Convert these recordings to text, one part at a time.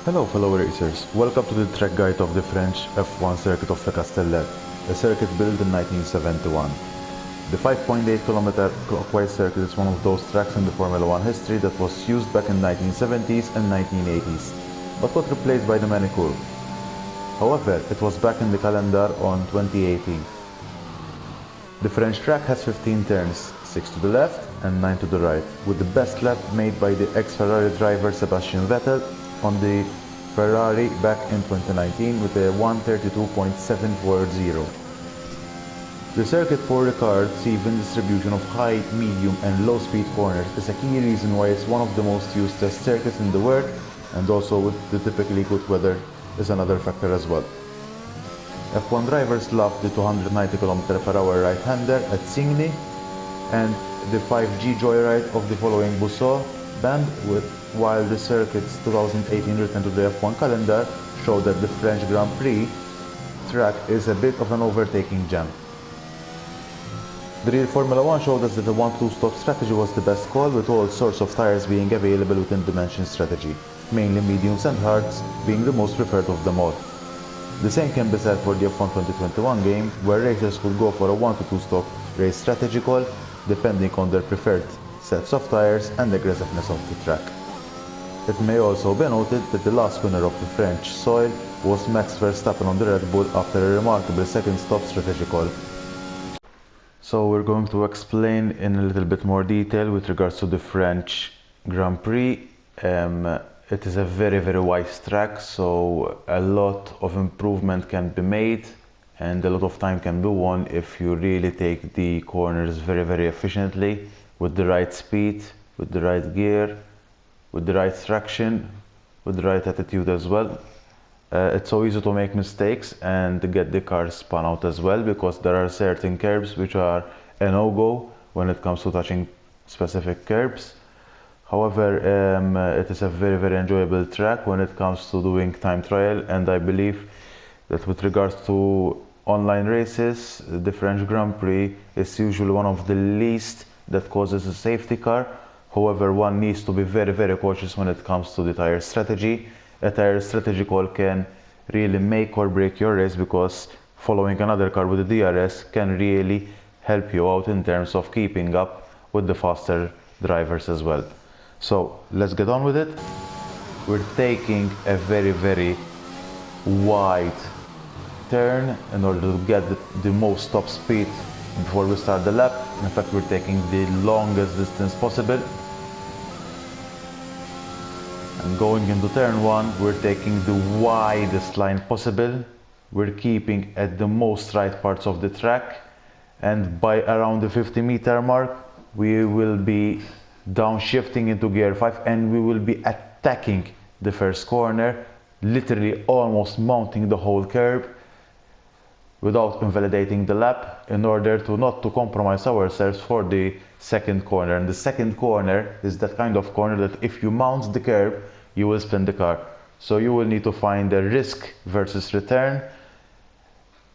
Hello fellow racers, welcome to the track guide of the French F1 circuit of Le Castellet, a circuit built in 1971. The 5.8 km clockwise circuit is one of those tracks in the Formula 1 history that was used back in 1970s and 1980s, but got replaced by the Manicourt. However, it was back in the calendar on 2018. The French track has 15 turns, 6 to the left and 9 to the right, with the best lap made by the ex-Ferrari driver Sebastian Vettel on the Ferrari back in 2019 with a 132.740. The circuit for Ricard's even distribution of high, medium and low speed corners is a key reason why it's one of the most used test circuits in the world, and also with the typically good weather is another factor as well. F1 drivers love the 290 km/h right-hander at Signy and the 5G joyride of the following Busseau band, while the circuit's 2018 return to the F1 calendar showed that the French Grand Prix track is a bit of an overtaking jam. The real Formula 1 showed us that the 1-2 stop strategy was the best call, with all sorts of tires being available within the mentioned strategy, mainly mediums and hards being the most preferred of them all. The same can be said for the F1 2021 game, where racers could go for a 1-2 stop race strategy call, depending on their preferred sets of tires and the aggressiveness of the track. It may also be noted that the last winner of the French soil was Max Verstappen on the Red Bull after a remarkable second stop strategy call. So we're going to explain in a little bit more detail with regards to the French Grand Prix. It is a very wise track, so a lot of improvement can be made and a lot of time can be won if you really take the corners very efficiently, with the right speed, with the right gear, with the right traction, with the right attitude as well. It's so easy to make mistakes and to get the car spun out as well, because there are certain curbs which are a no-go when it comes to touching specific curbs. However, it is a very enjoyable track when it comes to doing time trial, and I believe that with regards to online races, the French Grand Prix is usually one of the least that causes a safety car. However, one needs to be very cautious when it comes to the tire strategy. A tire strategy call can really make or break your race, because following another car with a DRS can really help you out in terms of keeping up with the faster drivers as well. So let's get on with it. We're taking a very wide turn in order to get the most top speed before we start the lap. In fact, we're taking the longest distance possible. And going into turn 1, we're taking the widest line possible. We're keeping at the most right parts of the track, and by around the 50-meter mark we will be downshifting into gear 5 and we will be attacking the first corner, literally almost mounting the whole curb without invalidating the lap, in order to not to compromise ourselves for the second corner. And the second corner is that kind of corner that if you mount the curb, you will spin the car. So you will need to find a risk versus return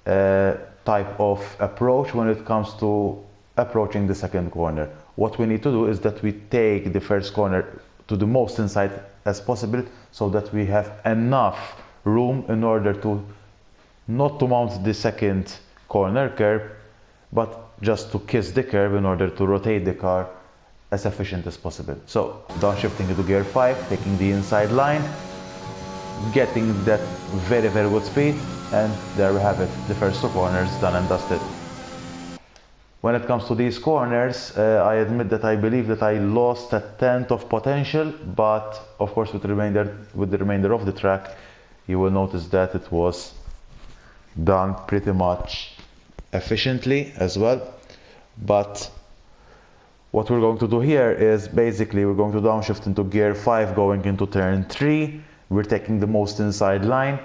type of approach when it comes to approaching the second corner. What we need to do is that we take the first corner to the most inside as possible, so that we have enough room in order to not to mount the second corner curb, but just to kiss the curb in order to rotate the car as efficient as possible. So downshifting into gear 5, taking the inside line, getting that very good speed, and there we have it, the first two corners done and dusted. When it comes to these corners, I admit that I believe that I lost a tenth of potential, but of course with the remainder of the track, you will notice that it was done pretty much efficiently as well. But what we're going to do here is basically we're going to downshift into gear 5 going into turn 3. We're taking the most inside line,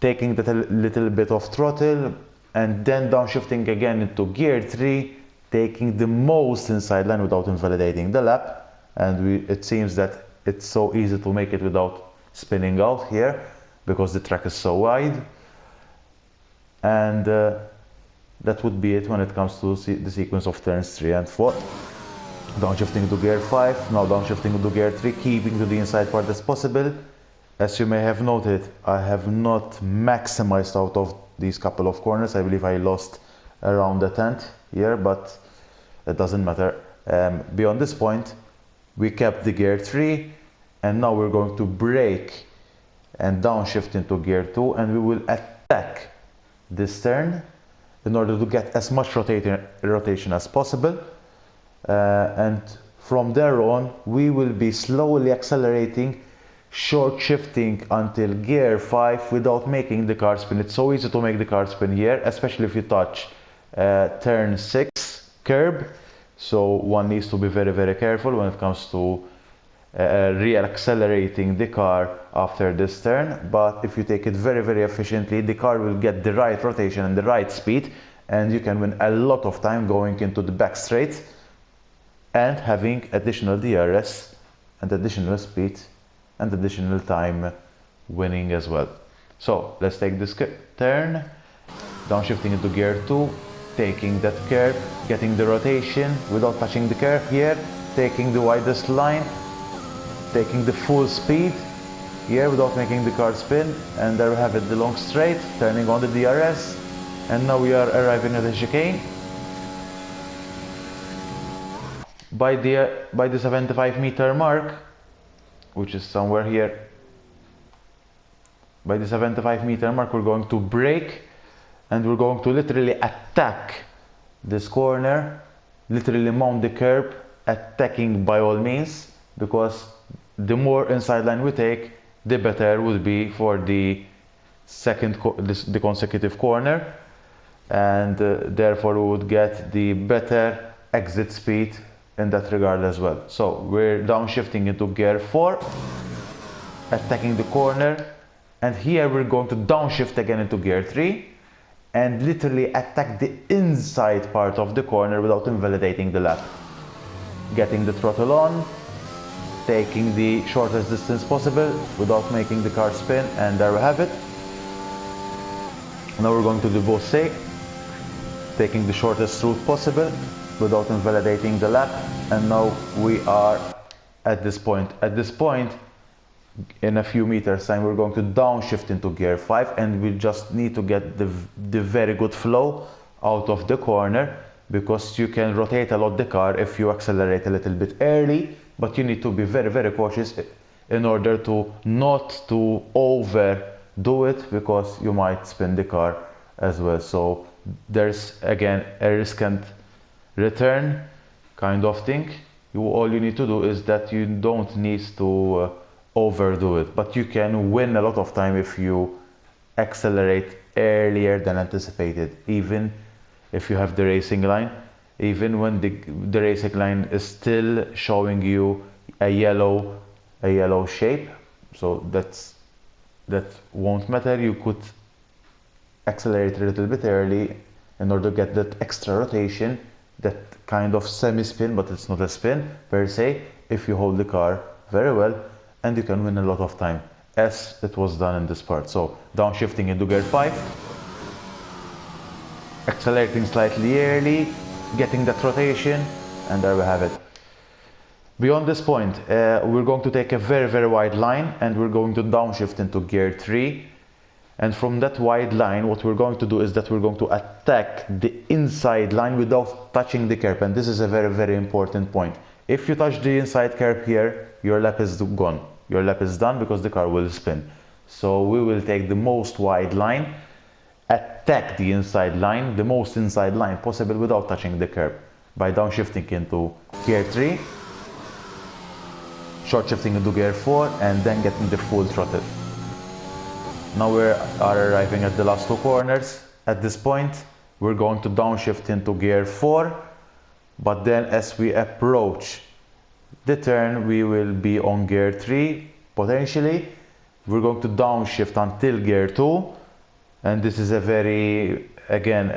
taking that little bit of throttle, and then downshifting again into gear 3, taking the most inside line without invalidating the lap. And it seems that it's so easy to make it without spinning out here, because the track is so wide. And that would be it when it comes to the sequence of turns 3 and 4. Downshifting to gear 5, now downshifting to gear 3, keeping to the inside part as possible, As you may have noted, I have not maximized out of these couple of corners. I believe I lost around a tenth here, but it doesn't matter. Beyond this point, we kept the gear 3, and now we're going to brake and downshift into gear 2, and we will attack this turn in order to get as much rotation as possible. And from there on, we will be slowly accelerating, short shifting until gear 5 without making the car spin. It's so easy to make the car spin here, especially if you touch turn 6 curb. So one needs to be very, very careful when it comes to re-accelerating the car after this turn. But if you take it very, very efficiently, the car will get the right rotation and the right speed, and you can win a lot of time going into the back straight and having additional DRS and additional speed and additional time winning as well. So let's take this turn, downshifting into gear 2, taking that curve, getting the rotation without touching the curve here, taking the widest line, taking the full speed here without making the car spin, and there we have it, the long straight, turning on the DRS, and now we are arriving at the chicane. By the 75 meter mark, which is somewhere here, by the 75 meter mark, we're going to brake, and we're going to literally attack this corner, literally mount the curb, attacking by all means, because the more inside line we take, the better would be for the the consecutive corner, and therefore we would get the better exit speed in that regard as well. So we're downshifting into gear 4, attacking the corner, and here we're going to downshift again into gear 3 and literally attack the inside part of the corner without invalidating the lap. Getting the throttle on, taking the shortest distance possible without making the car spin, and there we have it. Now we're going to do Beausset, taking the shortest route possible without invalidating the lap, and now we are at this point. At this point, in a few meters time, we're going to downshift into gear 5, and we just need to get the very good flow out of the corner, because you can rotate a lot the car if you accelerate a little bit early, but you need to be very, very cautious in order to not to overdo it, because you might spin the car as well. So there's again a risk and return kind of thing. All you need to do is that you don't need to overdo it, but you can win a lot of time if you accelerate earlier than anticipated, even if you have the racing line, even when the racing line is still showing you a yellow shape. So that won't matter. You could accelerate a little bit early in order to get that extra rotation, that kind of semi-spin, but it's not a spin per se, if you hold the car very well, and you can win a lot of time, as it was done in this part. So downshifting into gear 5, accelerating slightly early, getting that rotation, and there we have it. Beyond this point, we're going to take a very, very wide line, and we're going to downshift into gear 3. And from that wide line, what we're going to do is that we're going to attack the inside line without touching the curb. And this is a very, very important point. If you touch the inside curb here, your lap is gone. Your lap is done, because the car will spin. So we will take the most wide line, attack the inside line, the most inside line possible without touching the curb, by downshifting into gear 3, short shifting into gear 4, and then getting the full throttle. Now we are arriving at the last two corners. At this point, we're going to downshift into gear 4, but then as we approach the turn, we will be on gear 3 potentially. We're going to downshift until gear 2, and this is a very, again,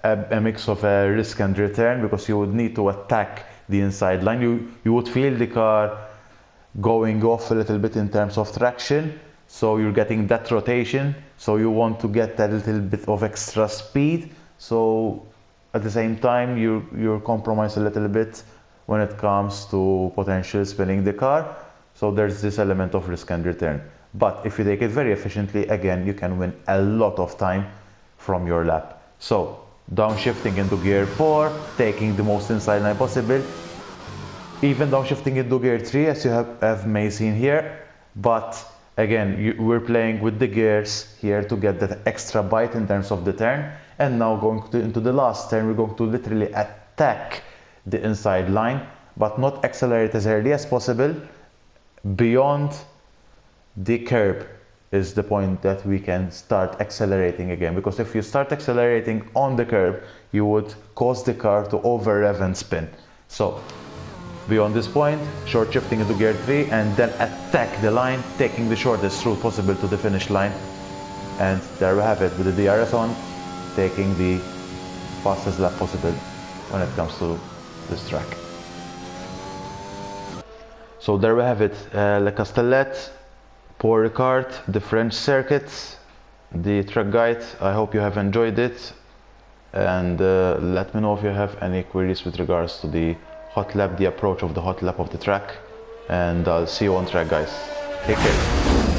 a mix of a risk and return, because you would need to attack the inside line. You would feel the car going off a little bit in terms of traction, so you're getting that rotation, so you want to get a little bit of extra speed. So at the same time, you're compromised a little bit when it comes to potential spinning the car. So there's this element of risk and return. but if you take it very efficiently, again, you can win a lot of time from your lap. So downshifting into gear 4, taking the most inside line possible, even downshifting into gear 3 as you have may seen here, but again, we're playing with the gears here to get that extra bite in terms of the turn. And now going into the last turn, we're going to literally attack the inside line, but not accelerate as early as possible. Beyond the curb is the point that we can start accelerating again, because if you start accelerating on the curb, you would cause the car to over rev and spin. So beyond this point, short shifting into gear 3 and then attack the line, taking the shortest route possible to the finish line. And there we have it, with the DRS on, taking the fastest lap possible when it comes to this track. So there we have it, Le Castellet, Paul Ricard, the French circuit, the track guide. I hope you have enjoyed it, and let me know if you have any queries with regards to the hot lap, the approach of the hot lap of the track, and I'll see you on track, guys. Take care.